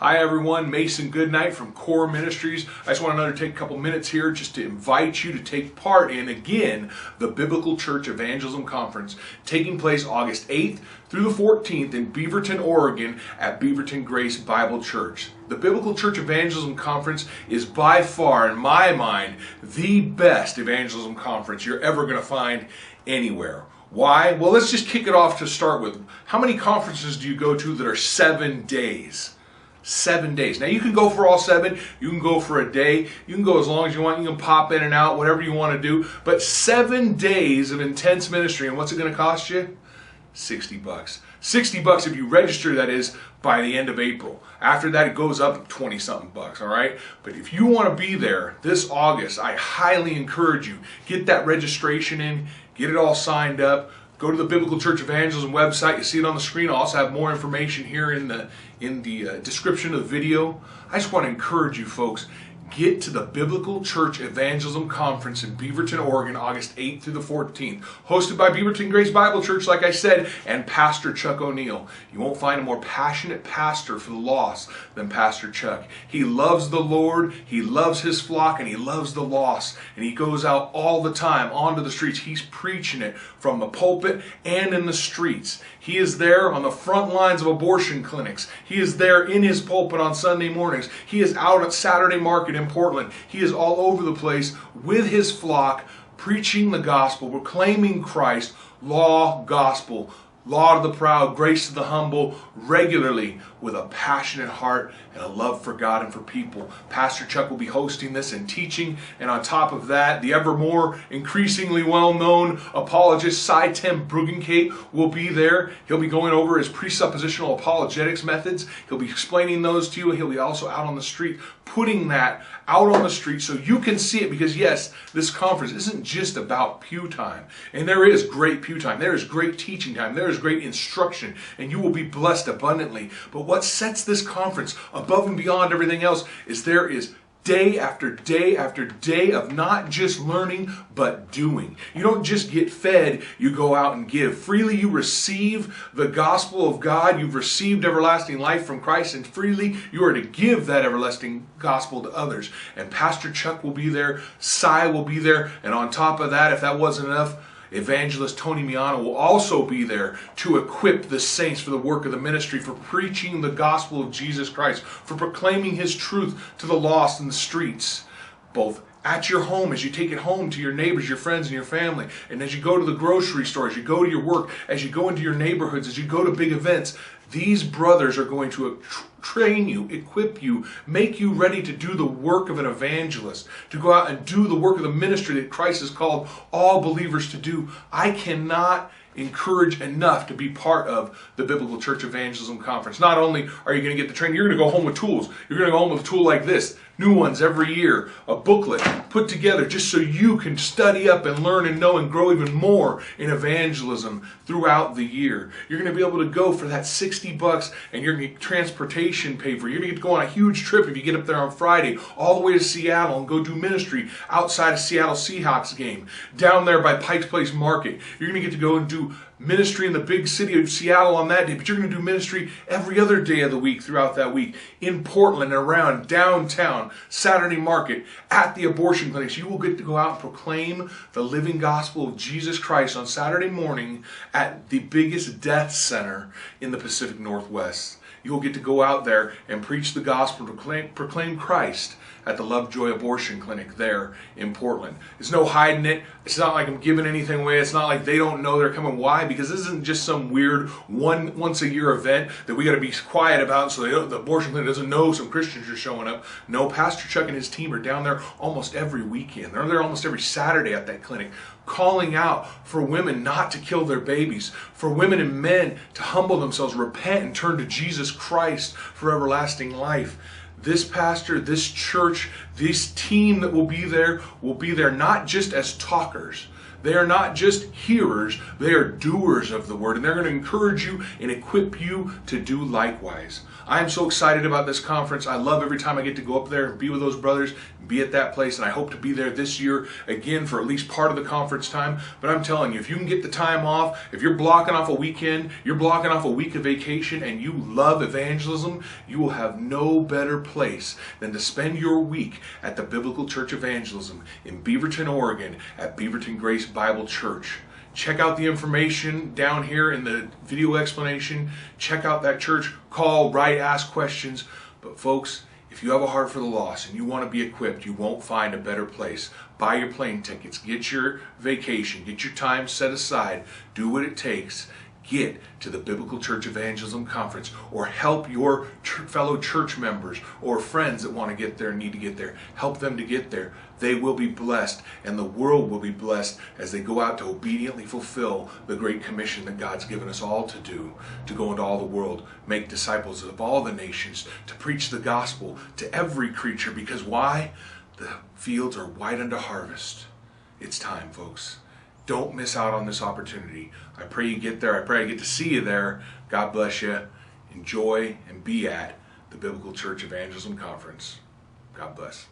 Hi everyone, Mason Goodnight from Core Ministries. I just want to take a couple minutes here just to invite you to take part in, again, the Biblical Church Evangelism Conference taking place August 8th through the 14th in Beaverton, Oregon at Beaverton Grace Bible Church. The Biblical Church Evangelism Conference is by far, in my mind, the best evangelism conference you're ever going to find anywhere. Why? Well, let's just kick it off to start with. How many conferences do you go to that are 7 days? 7 days. Now you can go for all 7, you can go for a day, you can go as long as you want, you can pop in and out, whatever you want to do, but 7 days of intense ministry, and what's it going to cost you? $60. $60 if you register, that is, by the end of April. After that it goes up 20-something bucks, all right? But if you want to be there this August, I highly encourage you, get that registration in, get it all signed up. Go to the Biblical Church Evangelism website. You see it on the screen. I'll also have more information here in the description of the video. I just want to encourage you folks, get to the Biblical Church Evangelism Conference in Beaverton, Oregon, August 8th through the 14th. Hosted by Beaverton Grace Bible Church, like I said, and Pastor Chuck O'Neill. You won't find a more passionate pastor for the lost than Pastor Chuck. He loves the Lord, he loves his flock, and he loves the lost. And he goes out all the time onto the streets. He's preaching it from the pulpit and in the streets. He is there on the front lines of abortion clinics. He is there in his pulpit on Sunday mornings. He is out at Saturday market in Portland. He is all over the place with his flock, preaching the gospel, proclaiming Christ, law, gospel, law to the proud, grace to the humble, regularly with a passionate heart and a love for God and for people. Pastor Chuck will be hosting this and teaching, and on top of that, the ever more increasingly well-known Apologist Sye Ten Bruggencate will be there. He'll be going over his presuppositional apologetics methods. He'll be explaining those to you. He'll be also out on the street, putting that out on the street so you can see it, because yes, this conference isn't just about pew time. And there is great pew time. There is great teaching time. There is great instruction, and you will be blessed abundantly. But what sets this conference above and beyond everything else is there is day after day after day of not just learning, but doing. You don't just get fed, you go out and give. Freely you receive the gospel of God. You've received everlasting life from Christ, and freely you are to give that everlasting gospel to others. And Pastor Chuck will be there, Sye will be there, and on top of that, if that wasn't enough, Evangelist Tony Miano will also be there to equip the saints for the work of the ministry, for preaching the gospel of Jesus Christ, for proclaiming his truth to the lost in the streets, both at your home, as you take it home to your neighbors, your friends, and your family, and as you go to the grocery store, as you go to your work, as you go into your neighborhoods, as you go to big events. These brothers are going to train you, equip you, make you ready to do the work of an evangelist, to go out and do the work of the ministry that Christ has called all believers to do. I cannot encourage enough to be part of the Biblical Church Evangelism Conference. Not only are you going to get the training, you're going to go home with tools. You're going to go home with a tool like this. New ones every year. A booklet put together just so you can study up and learn and know and grow even more in evangelism throughout the year. You're going to be able to go for that $60, and you're going to get transportation paid for. You're going to get to go on a huge trip if you get up there on Friday all the way to Seattle and go do ministry outside of Seattle Seahawks game. Down there by Pike's Place Market. You're going to get to go and do ministry in the big city of Seattle on that day, but you're going to do ministry every other day of the week throughout that week in Portland and around downtown, Saturday market, at the abortion clinics. You will get to go out and proclaim the living gospel of Jesus Christ on Saturday morning at the biggest death center in the Pacific Northwest. You'll get to go out there and preach the gospel, proclaim Christ at the Lovejoy Abortion Clinic there in Portland. There's no hiding it. It's not like I'm giving anything away. It's not like they don't know they're coming. Why? Because this isn't just some weird once a year event that we got to be quiet about so the abortion clinic doesn't know some Christians are showing up. No, Pastor Chuck and his team are down there almost every weekend. They're there almost every Saturday at that clinic, calling out for women not to kill their babies, for women and men to humble themselves, repent, and turn to Jesus Christ for everlasting life. This pastor, this church, this team that will be there not just as talkers. They are not just hearers, they are doers of the word, and they're going to encourage you and equip you to do likewise. I am so excited about this conference. I love every time I get to go up there and be with those brothers, and be at that place, and I hope to be there this year again for at least part of the conference time. But I'm telling you, if you can get the time off, if you're blocking off a weekend, you're blocking off a week of vacation, and you love evangelism, you will have no better place than to spend your week at the Biblical Church Evangelism in Beaverton, Oregon, at Beaverton Grace Bible Church. Check out the information down here in the video explanation. Check out that church. Call, write, ask questions. But folks, if you have a heart for the lost and you want to be equipped, you won't find a better place. Buy your plane tickets. Get your vacation. Get your time set aside. Do what it takes. Get to the Biblical Church Evangelism Conference, or help your fellow church members or friends that want to get there and need to get there. Help them to get there. They will be blessed, and the world will be blessed as they go out to obediently fulfill the great commission that God's given us all to do, to go into all the world, make disciples of all the nations, to preach the gospel to every creature. Because why? The fields are white unto harvest. It's time, folks. Don't miss out on this opportunity. I pray you get there. I pray I get to see you there. God bless you. Enjoy and be at the Biblical Church Evangelism Conference. God bless.